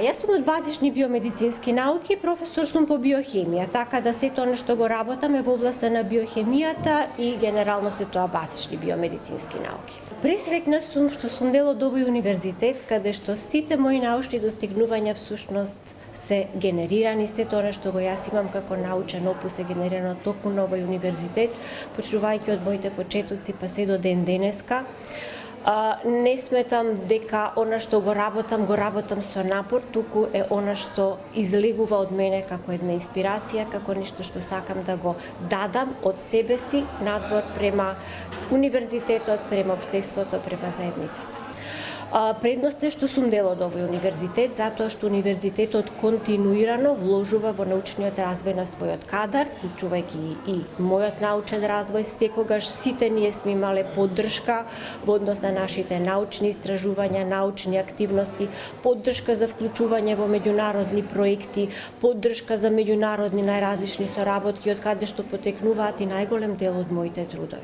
Јас сум од базични биомедицински науки, професор сум по биохемија, така да сето она што го работам е во областа на биохемијата и генерално се тоа базични биомедицински науки. Пресреќна сум што сум дел од овој универзитет, каде што сите мои научни достигнувања всушност се генерирани, сето она што го јас имам како научен опус е генерирано токму на овој универзитет, почнувајќи од моите почетоци па се до ден денеска. Не сметам дека она што го работам со напор, туку е она што излегува од мене како една инспирација, како нешто што сакам да го дадам од себе си надвор према универзитетот, према општеството, према заедницата. Предност е што сум дел од овој универзитет, затоа што универзитетот континуирано вложува во научниот развој на својот кадар, вклучувајќи и мојот научен развој. Секогаш сите ние сме имале поддршка во однос на нашите научни истражувања, научни активности, поддршка за вклучување во меѓународни проекти, поддршка за меѓународни најразлични соработки, од каде што потекнуваат и најголем дел од моите трудови.